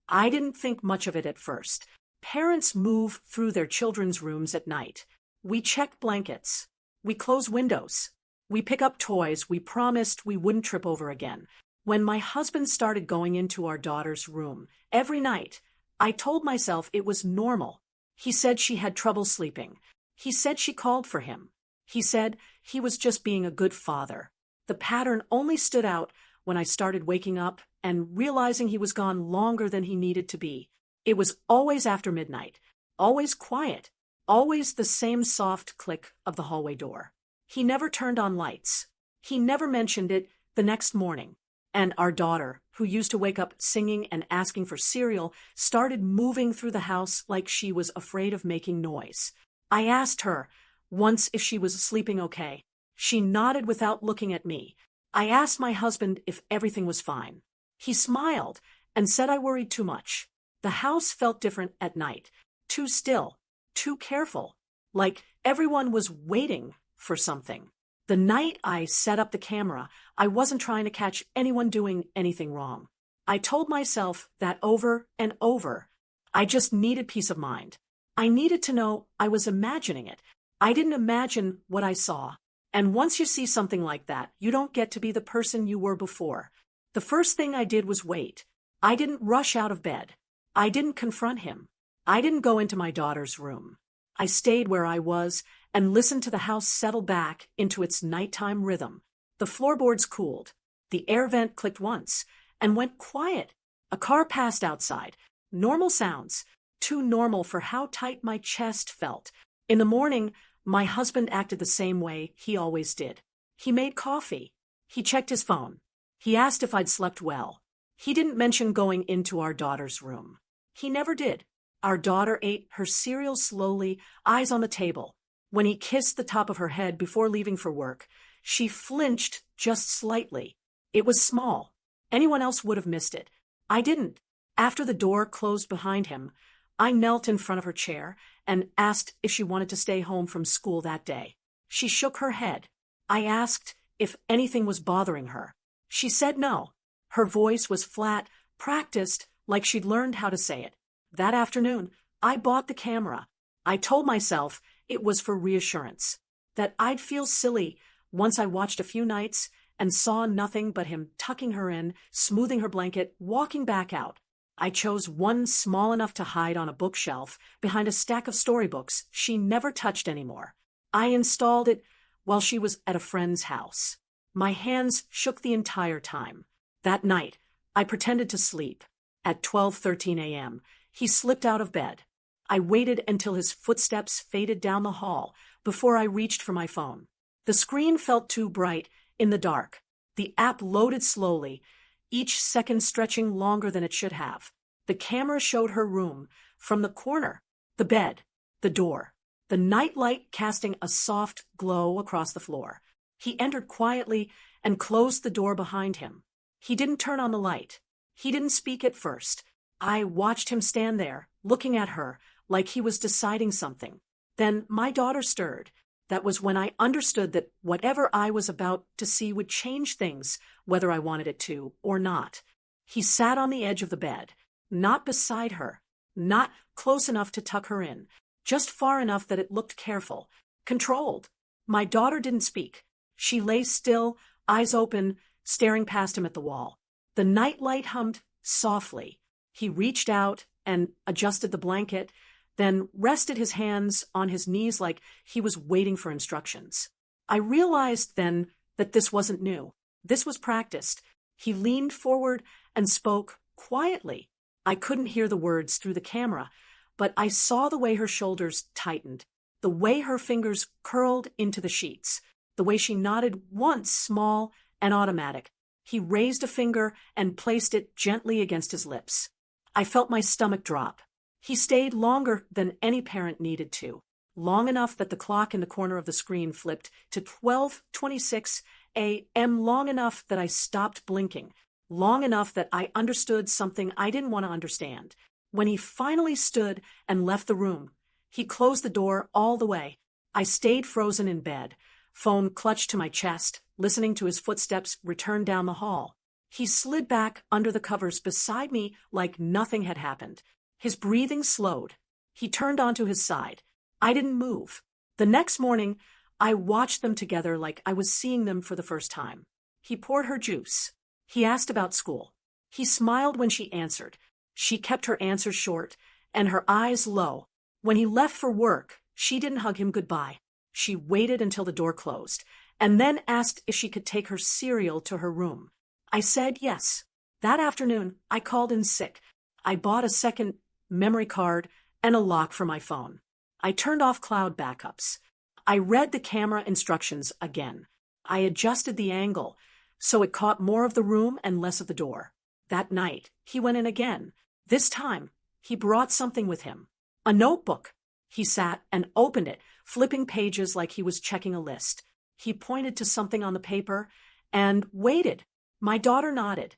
I didn't think much of it at first. Parents move through their children's rooms at night. We check blankets. We close windows. We pick up toys we promised we wouldn't trip over again. When my husband started going into our daughter's room every night, I told myself it was normal. He said she had trouble sleeping. He said she called for him. He said he was just being a good father. The pattern only stood out when I started waking up and realizing he was gone longer than he needed to be. It was always after midnight, always quiet, always the same soft click of the hallway door. He never turned on lights. He never mentioned it the next morning. And our daughter, who used to wake up singing and asking for cereal, started moving through the house like she was afraid of making noise. I asked her once if she was sleeping okay. She nodded without looking at me. I asked my husband if everything was fine. He smiled and said I worried too much. The house felt different at night, too still, too careful, like everyone was waiting for something. The night I set up the camera, I wasn't trying to catch anyone doing anything wrong. I told myself that over and over. I just needed peace of mind. I needed to know I was imagining it. I didn't imagine what I saw. And once you see something like that, you don't get to be the person you were before. The first thing I did was wait. I didn't rush out of bed. I didn't confront him. I didn't go into my daughter's room. I stayed where I was and listened to the house settle back into its nighttime rhythm. The floorboards cooled. The air vent clicked once and went quiet. A car passed outside. Normal sounds, too normal for how tight my chest felt. In the morning, my husband acted the same way he always did. He made coffee. He checked his phone. He asked if I'd slept well. He didn't mention going into our daughter's room. He never did. Our daughter ate her cereal slowly, eyes on the table. When he kissed the top of her head before leaving for work, she flinched just slightly. It was small. Anyone else would have missed it. I didn't. After the door closed behind him, I knelt in front of her chair and asked if she wanted to stay home from school that day. She shook her head. I asked if anything was bothering her. She said no. Her voice was flat, practiced, like she'd learned how to say it. That afternoon, I bought the camera. I told myself it was for reassurance, that I'd feel silly once I watched a few nights and saw nothing but him tucking her in, smoothing her blanket, walking back out. I chose one small enough to hide on a bookshelf behind a stack of storybooks she never touched anymore. I installed it while she was at a friend's house. My hands shook the entire time. That night, I pretended to sleep. At 12:13 a.m., he slipped out of bed. I waited until his footsteps faded down the hall before I reached for my phone. The screen felt too bright in the dark. The app loaded slowly, each second stretching longer than it should have. The camera showed her room from the corner, the bed, the door, the night light casting a soft glow across the floor. He entered quietly and closed the door behind him. He didn't turn on the light. He didn't speak at first. I watched him stand there, looking at her like he was deciding something. Then my daughter stirred. That was when I understood that whatever I was about to see would change things, whether I wanted it to or not. He sat on the edge of the bed, not beside her, not close enough to tuck her in, just far enough that it looked careful, controlled. My daughter didn't speak. She lay still, eyes open, staring past him at the wall. The night light hummed softly. He reached out and adjusted the blanket, then rested his hands on his knees like he was waiting for instructions. I realized then that this wasn't new. This was practiced. He leaned forward and spoke quietly. I couldn't hear the words through the camera, but I saw the way her shoulders tightened, the way her fingers curled into the sheets, the way she nodded once, small and automatic. He raised a finger and placed it gently against his lips. I felt my stomach drop. He stayed longer than any parent needed to, long enough that the clock in the corner of the screen flipped to 12:26 a.m., long enough that I stopped blinking, long enough that I understood something I didn't want to understand. When he finally stood and left the room, he closed the door all the way. I stayed frozen in bed, phone clutched to my chest, listening to his footsteps return down the hall. He slid back under the covers beside me like nothing had happened. His breathing slowed. He turned onto his side. I didn't move. The next morning, I watched them together like I was seeing them for the first time. He poured her juice. He asked about school. He smiled when she answered. She kept her answers short and her eyes low. When he left for work, she didn't hug him goodbye. She waited until the door closed and then asked if she could take her cereal to her room. I said yes. That afternoon, I called in sick. I bought a second memory card and a lock for my phone. I turned off cloud backups. I read the camera instructions again. I adjusted the angle so it caught more of the room and less of the door. That night, he went in again. This time, he brought something with him. A notebook. He sat and opened it, flipping pages like he was checking a list. He pointed to something on the paper and waited. My daughter nodded.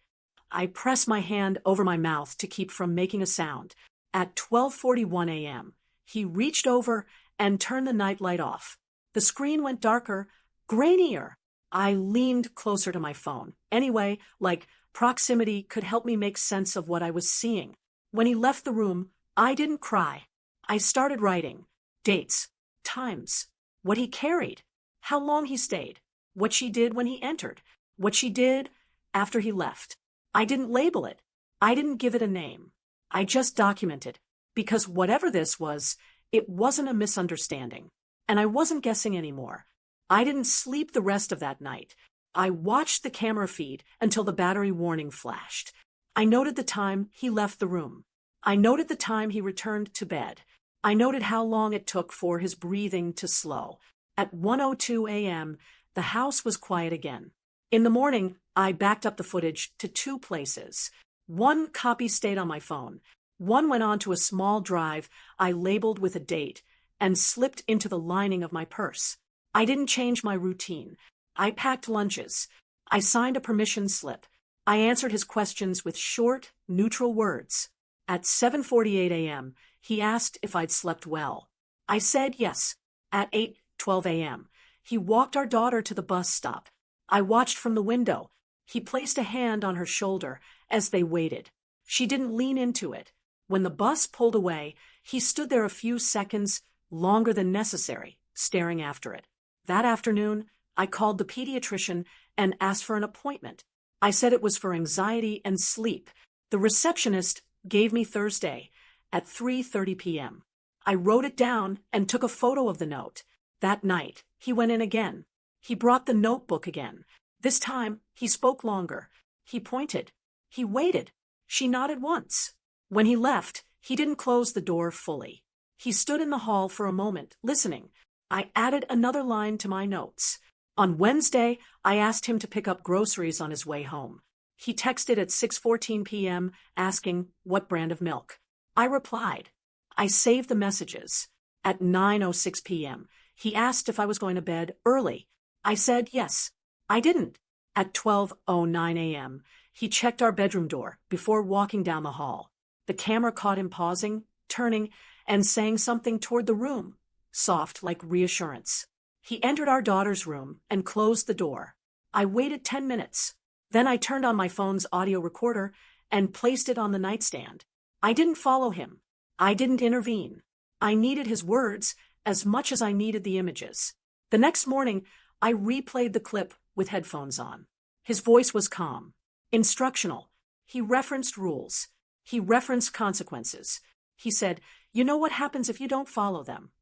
I pressed my hand over my mouth to keep from making a sound. At 12:41 a.m., he reached over and turned the nightlight off. The screen went darker, grainier. I leaned closer to my phone. Anyway, like proximity could help me make sense of what I was seeing. When he left the room, I didn't cry. I started writing. Dates, times, what he carried, how long he stayed, what she did when he entered, what she did after he left. I didn't label it. I didn't give it a name. I just documented, because whatever this was, it wasn't a misunderstanding. And I wasn't guessing anymore. I didn't sleep the rest of that night. I watched the camera feed until the battery warning flashed. I noted the time he left the room. I noted the time he returned to bed. I noted how long it took for his breathing to slow. At 1:02 a.m., the house was quiet again. In the morning, I backed up the footage to 2 places. One copy stayed on my phone. One went onto a small drive I labeled with a date and slipped into the lining of my purse. I didn't change my routine. I packed lunches. I signed a permission slip. I answered his questions with short, neutral words. At 7:48 a.m., he asked if I'd slept well. I said yes. At 8:12 a.m., he walked our daughter to the bus stop. I watched from the window. He placed a hand on her shoulder as they waited. She didn't lean into it. When the bus pulled away, he stood there a few seconds, longer than necessary, staring after it. That afternoon, I called the pediatrician and asked for an appointment. I said it was for anxiety and sleep. The receptionist gave me Thursday at 3:30 p.m. I wrote it down and took a photo of the note. That night, he went in again. He brought the notebook again. This time, he spoke longer. He pointed. He waited. She nodded once. When he left, he didn't close the door fully. He stood in the hall for a moment, listening. I added another line to my notes. On Wednesday, I asked him to pick up groceries on his way home. He texted at 6:14 p.m. asking what brand of milk. I replied. I saved the messages. At 9:06 p.m., he asked if I was going to bed early. I said yes. I didn't. At 12:09 a.m., he checked our bedroom door before walking down the hall. The camera caught him pausing, turning, and saying something toward the room, soft like reassurance. He entered our daughter's room and closed the door. I waited 10 minutes. Then I turned on my phone's audio recorder and placed it on the nightstand. I didn't follow him. I didn't intervene. I needed his words as much as I needed the images. The next morning, I replayed the clip with headphones on. His voice was calm, instructional. He referenced rules. He referenced consequences. He said, "You know what happens if you don't follow them."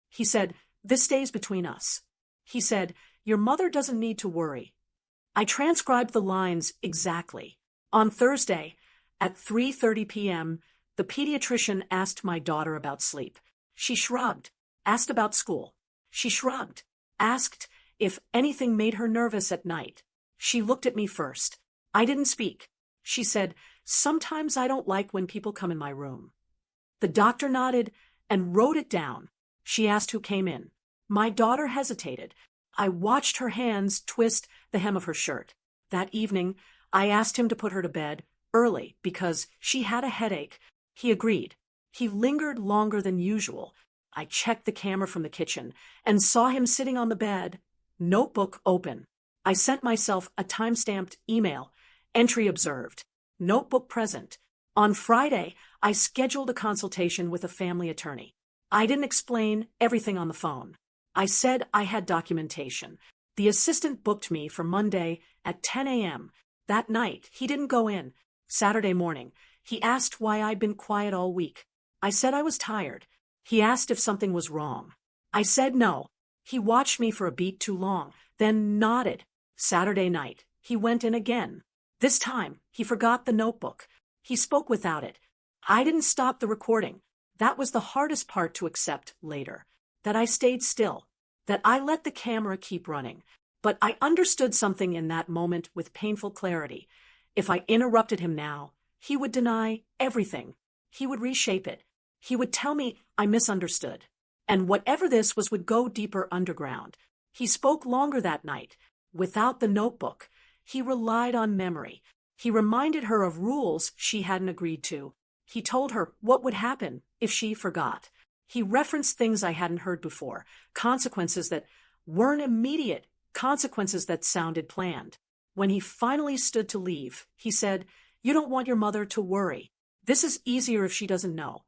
He said, "This stays between us." He said, "Your mother doesn't need to worry." I transcribed the lines exactly. On Thursday, at 3:30 p.m., the pediatrician asked my daughter about sleep. She shrugged, asked about school. She shrugged, asked if anything made her nervous at night. She looked at me first. I didn't speak. She said, "Sometimes I don't like when people come in my room." The doctor nodded and wrote it down. She asked who came in. My daughter hesitated. I watched her hands twist the hem of her shirt. That evening, I asked him to put her to bed early because she had a headache. He agreed. He lingered longer than usual. I checked the camera from the kitchen and saw him sitting on the bed, notebook open. I sent myself a time-stamped email Entry observed. Notebook present. On Friday, I scheduled a consultation with a family attorney. I didn't explain everything on the phone. I said I had documentation. The assistant booked me for Monday at 10 a.m. That night, he didn't go in. Saturday morning, he asked why I'd been quiet all week. I said I was tired. He asked if something was wrong. I said no. He watched me for a beat too long, then nodded. Saturday night, he went in again. This time, he forgot the notebook. He spoke without it. I didn't stop the recording. That was the hardest part to accept later. That I stayed still. That I let the camera keep running. But I understood something in that moment with painful clarity. If I interrupted him now, he would deny everything. He would reshape it. He would tell me I misunderstood. And whatever this was would go deeper underground. He spoke longer that night. Without the notebook, he relied on memory. He reminded her of rules she hadn't agreed to. He told her what would happen if she forgot. He referenced things I hadn't heard before, consequences that weren't immediate, consequences that sounded planned. When he finally stood to leave, he said, "You don't want your mother to worry. This is easier if she doesn't know."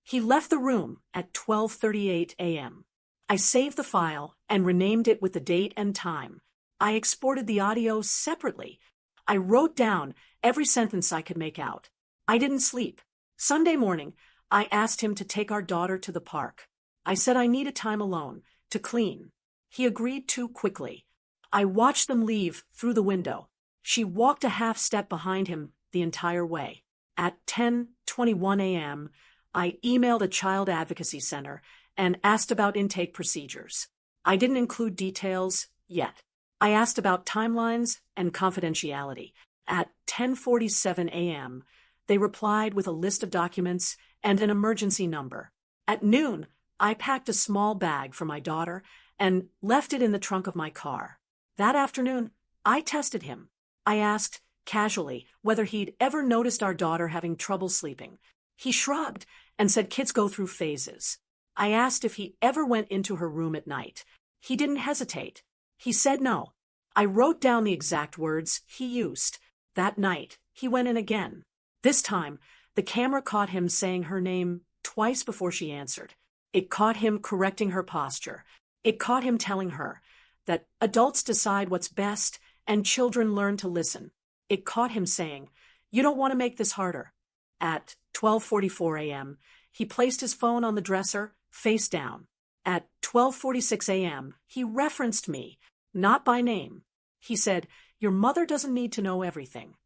He left the room at 12:38 a.m. I saved the file and renamed it with the date and time. I exported the audio separately. I wrote down every sentence I could make out. I didn't sleep. Sunday morning, I asked him to take our daughter to the park. I said I needed time alone, to clean. He agreed too quickly. I watched them leave through the window. She walked a half step behind him the entire way. At 10:21 a.m., I emailed a child advocacy center and asked about intake procedures. I didn't include details yet. I asked about timelines and confidentiality. At 10:47 a.m., they replied with a list of documents and an emergency number. At noon, I packed a small bag for my daughter and left it in the trunk of my car. That afternoon, I tested him. I asked, casually, whether he'd ever noticed our daughter having trouble sleeping. He shrugged and said kids go through phases. I asked if he ever went into her room at night. He didn't hesitate. He said no. I wrote down the exact words he used. That night, he went in again. This time, the camera caught him saying her name twice before she answered. It caught him correcting her posture. It caught him telling her that adults decide what's best and children learn to listen. It caught him saying, "You don't want to make this harder." At 12:44 a.m., he placed his phone on the dresser, face down. At 12:46 a.m., he referenced me, not by name. He said, "Your mother doesn't need to know everything."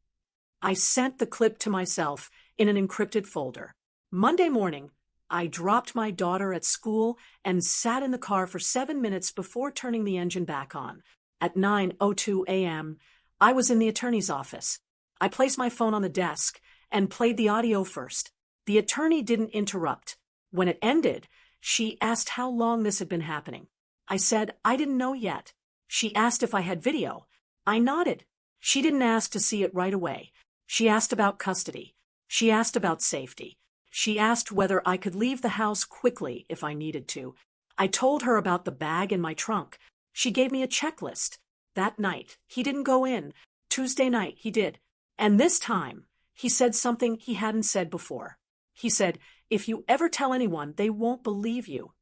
I sent the clip to myself in an encrypted folder. Monday morning, I dropped my daughter at school and sat in the car for 7 minutes before turning the engine back on. At 9:02 a.m., I was in the attorney's office. I placed my phone on the desk and played the audio first. The attorney didn't interrupt. When it ended, she asked how long this had been happening. I said I didn't know yet. She asked if I had video. I nodded. She didn't ask to see it right away. She asked about custody. She asked about safety. She asked whether I could leave the house quickly if I needed to. I told her about the bag in my trunk. She gave me a checklist. That night, he didn't go in. Tuesday night, he did. And this time, he said something he hadn't said before. He said, "If you ever tell anyone, they won't believe you."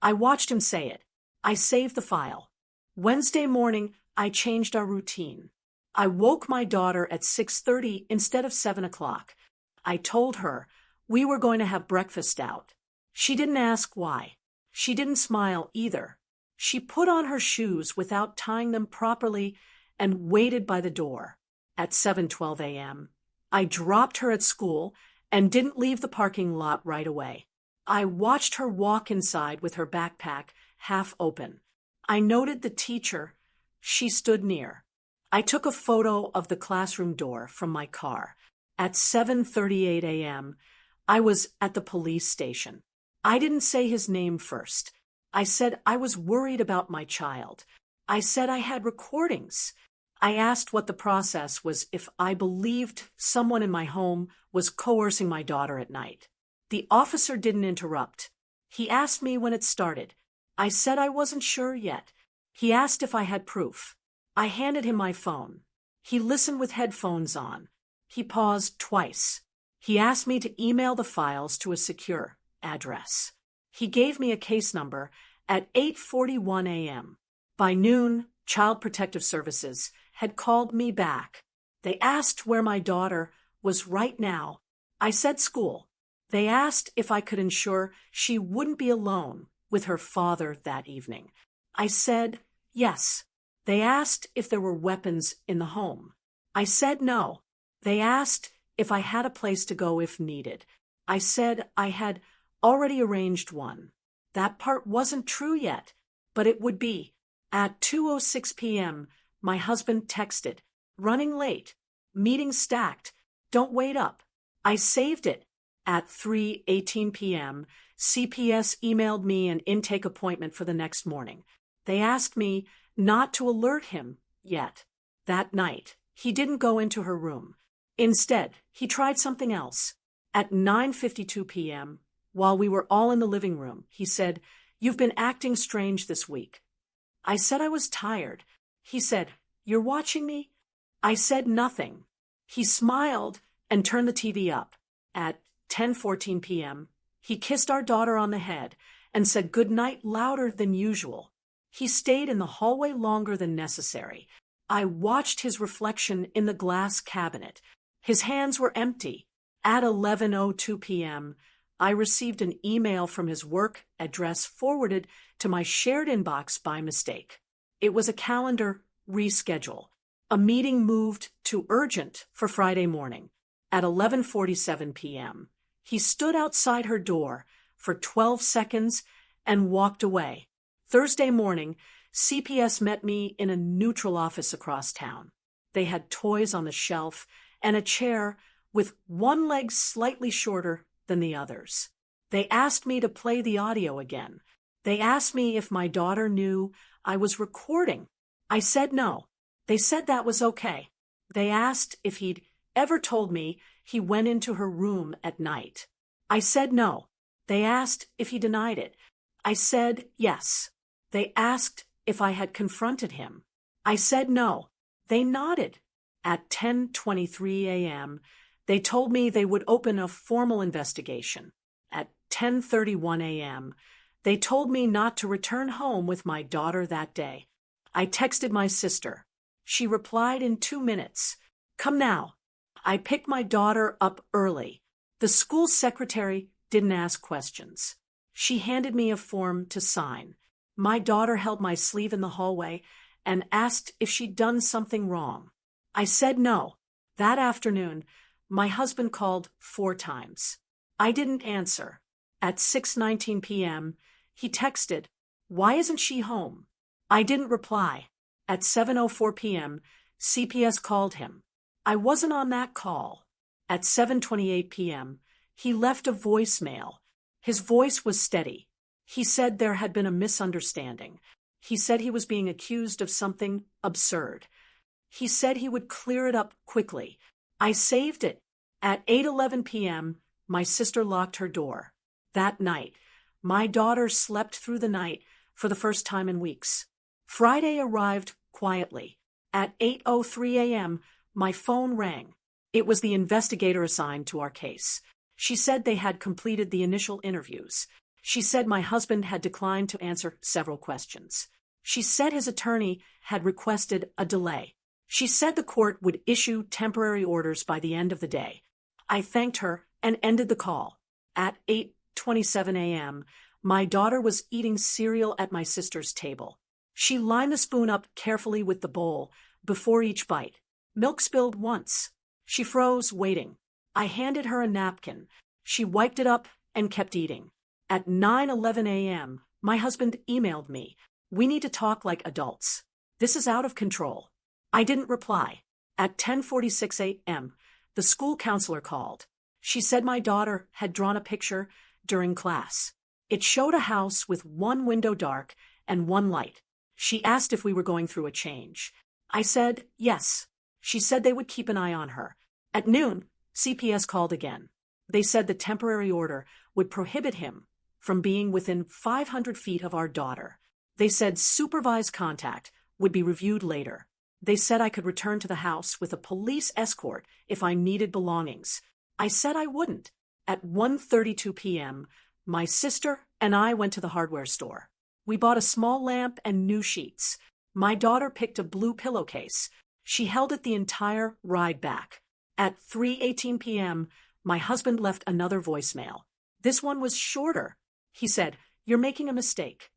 I watched him say it. I saved the file. Wednesday morning, I changed our routine. I woke my daughter at 6:30 instead of 7 o'clock. I told her we were going to have breakfast out. She didn't ask why. She didn't smile either. She put on her shoes without tying them properly and waited by the door. At 7:12 a.m., I dropped her at school and didn't leave the parking lot right away. I watched her walk inside with her backpack half open. I noted the teacher she stood near. I took a photo of the classroom door from my car. At 7:38 a.m., I was at the police station. I didn't say his name first. I said I was worried about my child. I said I had recordings. I asked what the process was if I believed someone in my home was coercing my daughter at night. The officer didn't interrupt. He asked me when it started. I said I wasn't sure yet. He asked if I had proof. I handed him my phone. He listened with headphones on. He paused twice. He asked me to email the files to a secure address. He gave me a case number at 8:41 a.m. By noon, Child Protective Services had called me back. They asked where my daughter was right now. I said school. They asked if I could ensure she wouldn't be alone with her father that evening. I said yes. They asked if there were weapons in the home. I said no. They asked if I had a place to go if needed. I said I had already arranged one. That part wasn't true yet, but it would be. At 2:06 p.m., my husband texted, "Running late. Meeting stacked. Don't wait up." I saved it. At 3:18 p.m., CPS emailed me an intake appointment for the next morning. They asked me not to alert him yet. That night, he didn't go into her room. Instead, he tried something else. At 9:52 p.m., while we were all in the living room, he said, "You've been acting strange this week." I said I was tired. He said, "You're watching me?" I said nothing. He smiled and turned the TV up. At 10:14 p.m., he kissed our daughter on the head and said good night louder than usual. He stayed in the hallway longer than necessary. I watched his reflection in the glass cabinet. His hands were empty. At 11:02 p.m., I received an email from his work address forwarded to my shared inbox by mistake. It was a calendar reschedule. A meeting moved to urgent for Friday morning. At 11:47 p.m., he stood outside her door for 12 seconds and walked away. Thursday morning, CPS met me in a neutral office across town. They had toys on the shelf and a chair with one leg slightly shorter than the others. They asked me to play the audio again. They asked me if my daughter knew I was recording. I said no. They said that was okay. They asked if he'd ever told me he went into her room at night. I said no. They asked if he denied it. I said yes. They asked if I had confronted him. I said no. They nodded. At 10:23 a.m., they told me they would open a formal investigation. At 10:31 a.m., they told me not to return home with my daughter that day. I texted my sister. She replied in 2 minutes. "Come now." I picked my daughter up early. The school secretary didn't ask questions. She handed me a form to sign. My daughter held my sleeve in the hallway and asked if she'd done something wrong. I said no. That afternoon, my husband called 4 times. I didn't answer. At 6:19 p.m., he texted, "Why isn't she home?" I didn't reply. At 7:04 p.m., CPS called him. I wasn't on that call. At 7:28 p.m., he left a voicemail. His voice was steady. He said there had been a misunderstanding. He said he was being accused of something absurd. He said he would clear it up quickly. I saved it. At 8:11 p.m., my sister locked her door. That night, my daughter slept through the night for the first time in weeks. Friday arrived quietly. At 8:03 a.m., my phone rang. It was the investigator assigned to our case. She said they had completed the initial interviews. She said my husband had declined to answer several questions. She said his attorney had requested a delay. She said the court would issue temporary orders by the end of the day. I thanked her and ended the call. At 8:27 a.m., my daughter was eating cereal at my sister's table. She lined the spoon up carefully with the bowl before each bite. Milk spilled once. She froze, waiting. I handed her a napkin. She wiped it up and kept eating. At 9:11 a.m., my husband emailed me. "We need to talk like adults. This is out of control." I didn't reply. At 10:46 a.m., the school counselor called. She said my daughter had drawn a picture during class. It showed a house with one window dark and one light. She asked if we were going through a change. I said yes. She said they would keep an eye on her. At noon, CPS called again. They said the temporary order would prohibit him from being within 500 feet of our daughter. They said supervised contact would be reviewed later. They said I could return to the house with a police escort if I needed belongings. I said I wouldn't. At 1:32 p.m., my sister and I went to the hardware store. We bought a small lamp and new sheets. My daughter picked a blue pillowcase. She held it the entire ride back. At 3:18 p.m., my husband left another voicemail. This one was shorter. He said, "You're making a mistake."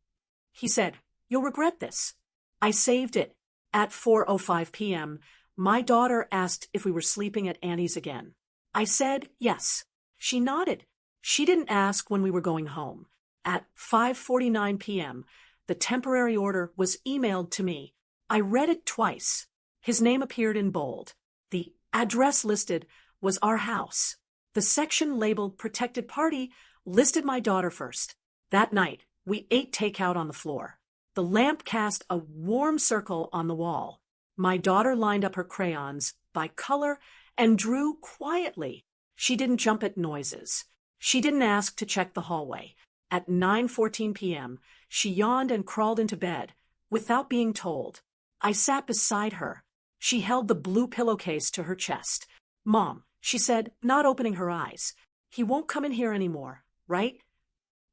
He said, "You'll regret this." I saved it. At 4:05 p.m., my daughter asked if we were sleeping at Annie's again. I said yes. She nodded. She didn't ask when we were going home. At 5:49 p.m., the temporary order was emailed to me. I read it twice. His name appeared in bold. The address listed was our house. The section labeled Protected Party listed my daughter first. That night, we ate takeout on the floor. The lamp cast a warm circle on the wall. My daughter lined up her crayons by color and drew quietly. She didn't jump at noises. She didn't ask to check the hallway. At 9:14 p.m., she yawned and crawled into bed, without being told. I sat beside her. She held the blue pillowcase to her chest. "Mom," she said, not opening her eyes. "He won't come in here anymore, right?"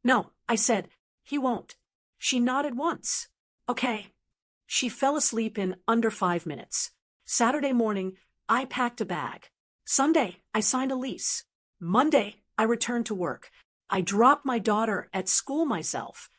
"No," I said, "he won't." She nodded once. "Okay." She fell asleep in under 5 minutes. Saturday morning, I packed a bag. Sunday, I signed a lease. Monday, I returned to work. I dropped my daughter at school myself.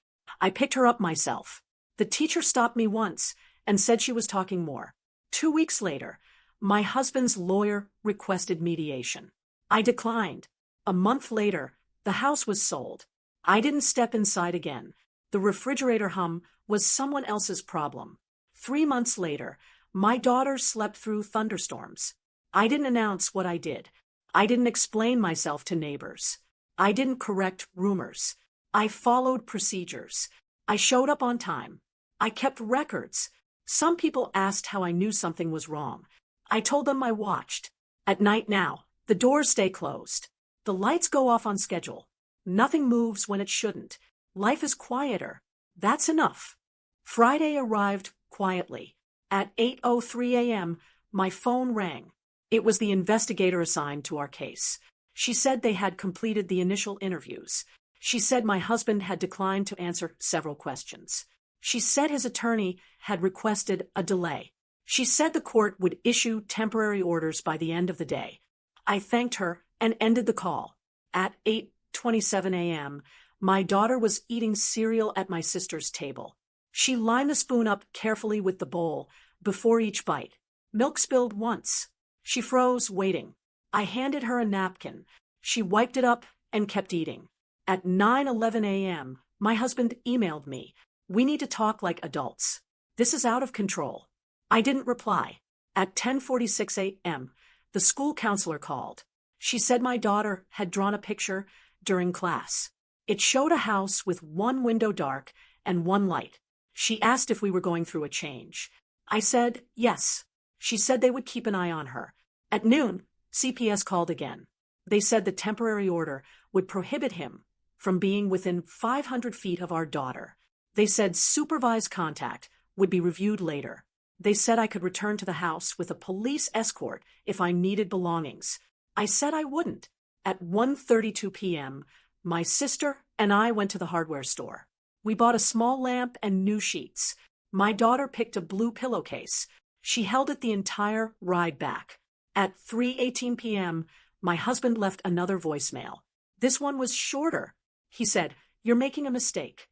I picked her up myself. The teacher stopped me once and said she was talking more. 2 weeks later, my husband's lawyer requested mediation. I declined. A month later, the house was sold. I didn't step inside again. The refrigerator hum was someone else's problem. 3 months later, my daughter slept through thunderstorms. I didn't announce what I did. I didn't explain myself to neighbors. I didn't correct rumors. I followed procedures. I showed up on time. I kept records. Some people asked how I knew something was wrong. I told them I watched. At night now, the doors stay closed. The lights go off on schedule. Nothing moves when it shouldn't. Life is quieter. That's enough. Friday arrived quietly. At 8:03 a.m., my phone rang. It was the investigator assigned to our case. She said they had completed the initial interviews. She said my husband had declined to answer several questions. She said his attorney had requested a delay. She said the court would issue temporary orders by the end of the day. I thanked her and ended the call. At 8:27 a.m., my daughter was eating cereal at my sister's table. She lined the spoon up carefully with the bowl before each bite. Milk spilled once. She froze, waiting. I handed her a napkin. She wiped it up and kept eating. At 9:11 a.m., my husband emailed me. "We need to talk like adults. This is out of control." I didn't reply. At 10:46 a.m., the school counselor called. She said my daughter had drawn a picture during class. It showed a house with one window dark and one light. She asked if we were going through a change. I said yes. She said they would keep an eye on her. At noon, CPS called again. They said the temporary order would prohibit him from being within 500 feet of our daughter. They said supervised contact would be reviewed later. They said I could return to the house with a police escort if I needed belongings. I said I wouldn't. At 1:32 p.m., my sister and I went to the hardware store. We bought a small lamp and new sheets. My daughter picked a blue pillowcase. She held it the entire ride back. At 3:18 p.m., my husband left another voicemail. This one was shorter. He said, "You're making a mistake."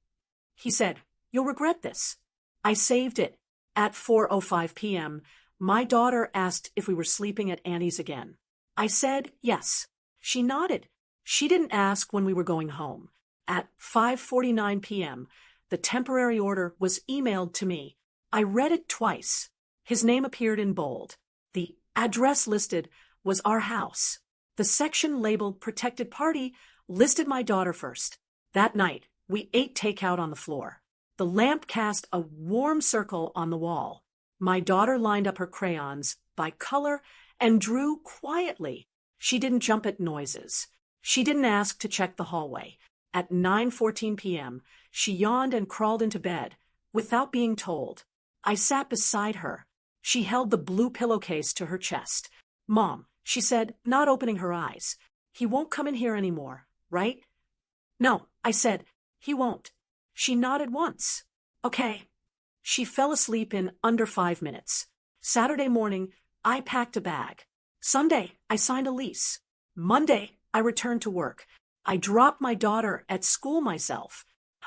He said, "You'll regret this." I saved it. At 4:05 p.m., my daughter asked if we were sleeping at Annie's again. I said yes. She nodded. She didn't ask when we were going home. At 5:49 p.m., the temporary order was emailed to me. I read it twice. His name appeared in bold. The address listed was our house. The section labeled Protected Party listed my daughter first. That night, we ate takeout on the floor. The lamp cast a warm circle on the wall. My daughter lined up her crayons by color and drew quietly. She didn't jump at noises. She didn't ask to check the hallway. At 9:14 p.m., she yawned and crawled into bed, without being told. I sat beside her. She held the blue pillowcase to her chest. "Mom," she said, not opening her eyes. "He won't come in here anymore, right?" "No," I said. "He won't." She nodded once. "Okay." She fell asleep in under 5 minutes. Saturday morning, I packed a bag. Sunday, I signed a lease. Monday, I returned to work. I dropped my daughter at school myself.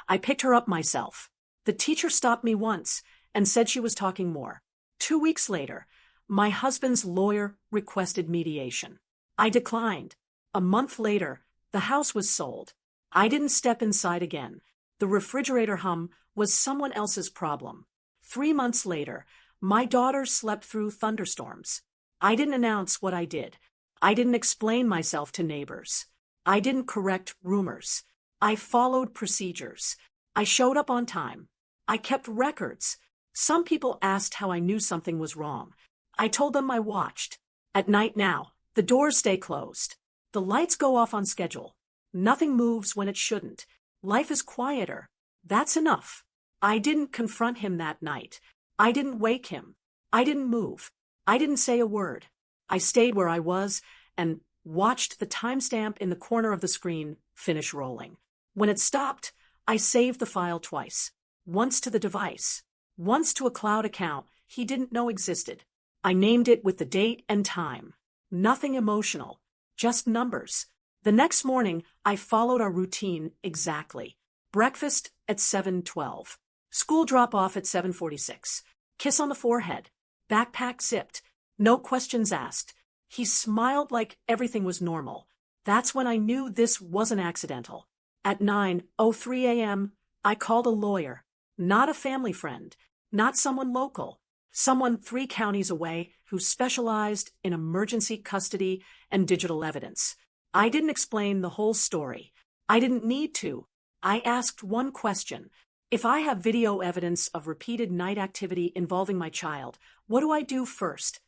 I picked her up myself. The teacher stopped me once and said she was talking more. 2 weeks later, my husband's lawyer requested mediation. I declined. A month later, the house was sold. I didn't step inside again. The refrigerator hum was someone else's problem. 3 months later, my daughter slept through thunderstorms. I didn't announce what I did. I didn't explain myself to neighbors. I didn't correct rumors. I followed procedures. I showed up on time. I kept records. Some people asked how I knew something was wrong. I told them I watched. At night now, the doors stay closed. The lights go off on schedule. Nothing moves when it shouldn't. Life is quieter. That's enough. I didn't confront him that night. I didn't wake him. I didn't move. I didn't say a word. I stayed where I was and watched the timestamp in the corner of the screen finish rolling. When it stopped, I saved the file twice. Once to the device. Once to a cloud account he didn't know existed. I named it with the date and time. Nothing emotional. Just numbers. The next morning, I followed our routine exactly. Breakfast at 7:12. School drop-off at 7:46. Kiss on the forehead. Backpack zipped. No questions asked. He smiled like everything was normal. That's when I knew this wasn't accidental. At 9:03 a.m., I called a lawyer. Not a family friend. Not someone local. Someone 3 counties away who specialized in emergency custody and digital evidence. I didn't explain the whole story. I didn't need to. I asked one question. If I have video evidence of repeated night activity involving my child, what do I do first?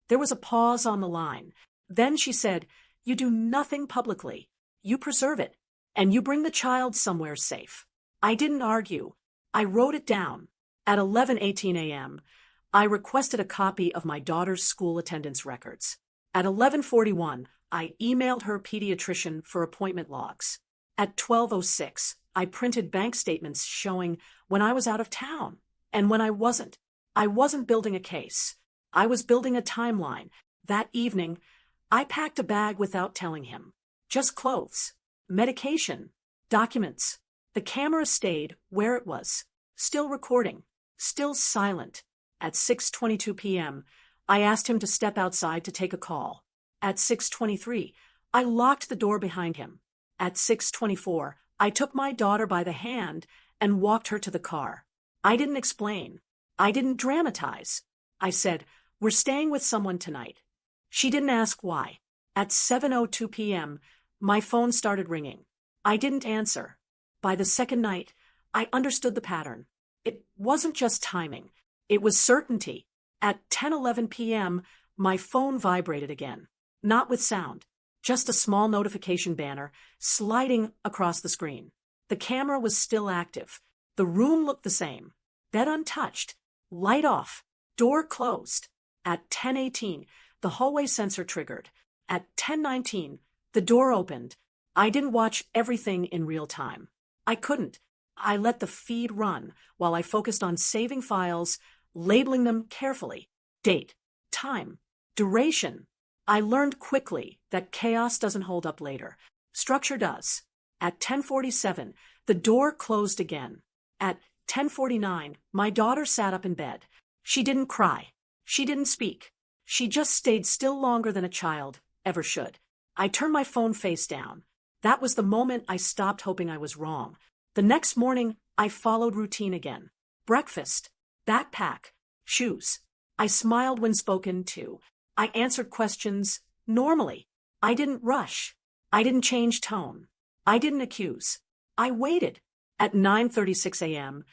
There was a pause on the line. Then she said, "You do nothing publicly. You preserve it. And you bring the child somewhere safe." I didn't argue. I wrote it down. At 11:18 a.m., I requested a copy of my daughter's school attendance records. At 11:41, I emailed her pediatrician for appointment logs. At 12:06, I printed bank statements showing when I was out of town and when I wasn't. I wasn't building a case. I was building a timeline. That evening, I packed a bag without telling him. Just clothes, medication, documents. The camera stayed where it was, still recording, still silent. At 6:22 p.m., I asked him to step outside to take a call. At 6:23, I locked the door behind him. At 6:24, I took my daughter by the hand and walked her to the car. I didn't explain. I didn't dramatize. I said, "We're staying with someone tonight." She didn't ask why. At 7:02 p.m., my phone started ringing. I didn't answer. By the second night, I understood the pattern. It wasn't just timing. It was certainty. At 10:11 p.m., my phone vibrated again. Not with sound. Just a small notification banner sliding across the screen. The camera was still active. The room looked the same. Bed untouched. Light off. Door closed. At 10:18, the hallway sensor triggered. At 10:19, the door opened. I didn't watch everything in real time. I couldn't. I let the feed run while I focused on saving files, labeling them carefully. Date, time, duration. I learned quickly that chaos doesn't hold up later. Structure does. At 10:47, the door closed again. At 10:49, my daughter sat up in bed. She didn't cry. She didn't speak. She just stayed still longer than a child ever should. I turned my phone face down. That was the moment I stopped hoping I was wrong. The next morning, I followed routine again. Breakfast, backpack, shoes. I smiled when spoken to. I answered questions normally. I didn't rush. I didn't change tone. I didn't accuse. I waited. At 9:36 a.m.,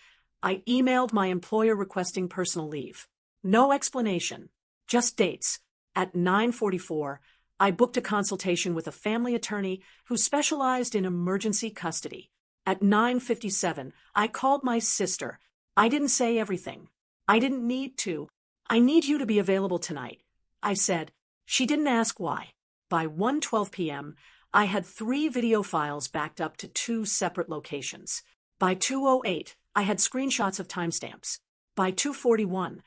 I emailed my employer requesting personal leave. No explanation, just dates. At 9:44, I booked a consultation with a family attorney who specialized in emergency custody. At 9:57, I called my sister. I didn't say everything. I didn't need to. I need you to be available tonight, I said. She didn't ask why. By 1:12 p.m., I had 3 video files backed up to 2 separate locations. By 2:08, I had screenshots of timestamps. By 2:41,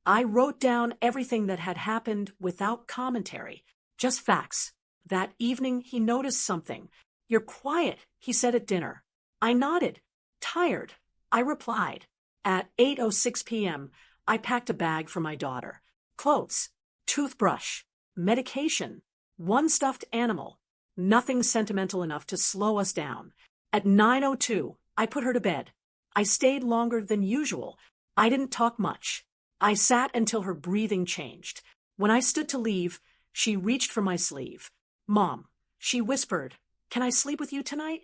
I wrote down everything that had happened without commentary, just facts. That evening, he noticed something. "You're quiet," he said at dinner. I nodded. "Tired," I replied. At 8:06 p.m., I packed a bag for my daughter. Clothes, toothbrush, medication, 1 stuffed animal. Nothing sentimental enough to slow us down. At 9:02, I put her to bed. I stayed longer than usual. I didn't talk much. I sat until her breathing changed. When I stood to leave, she reached for my sleeve. "Mom," she whispered, "can I sleep with you tonight?"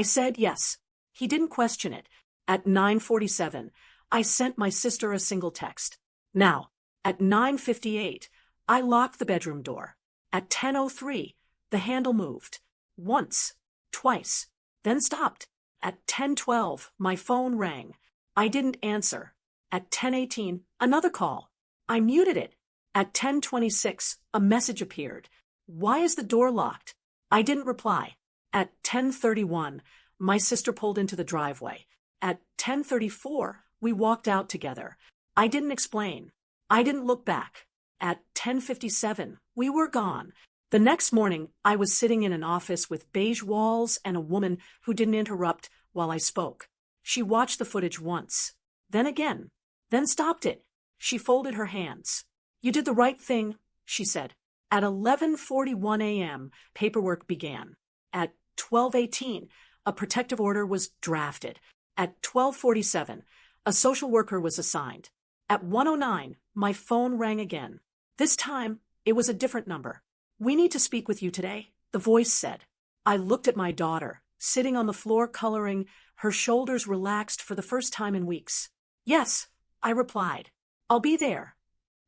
I said yes. He didn't question it. At 9:47, I sent my sister a single text. Now, at 9:58, I locked the bedroom door. At 10:03, the handle moved. Once, twice, then stopped. At 10:12, my phone rang. I didn't answer. At 10:18, another call. I muted it. At 10:26, a message appeared. "Why is the door locked?" I didn't reply. At 10:31, my sister pulled into the driveway. At 10:34, we walked out together. I didn't explain. I didn't look back. At 10:57, we were gone. The next morning, I was sitting in an office with beige walls and a woman who didn't interrupt while I spoke. She watched the footage once, then again, then stopped it. She folded her hands. "You did the right thing," she said. At 11:41 a.m., paperwork began. At 12:18, a protective order was drafted. At 12:47, a social worker was assigned. At 1:09, my phone rang again. This time, it was a different number. "We need to speak with you today," the voice said. I looked at my daughter, sitting on the floor coloring, her shoulders relaxed for the first time in weeks. "Yes," I replied. "I'll be there."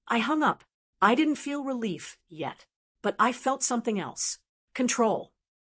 I hung up. I didn't feel relief yet, but I felt something else. Control.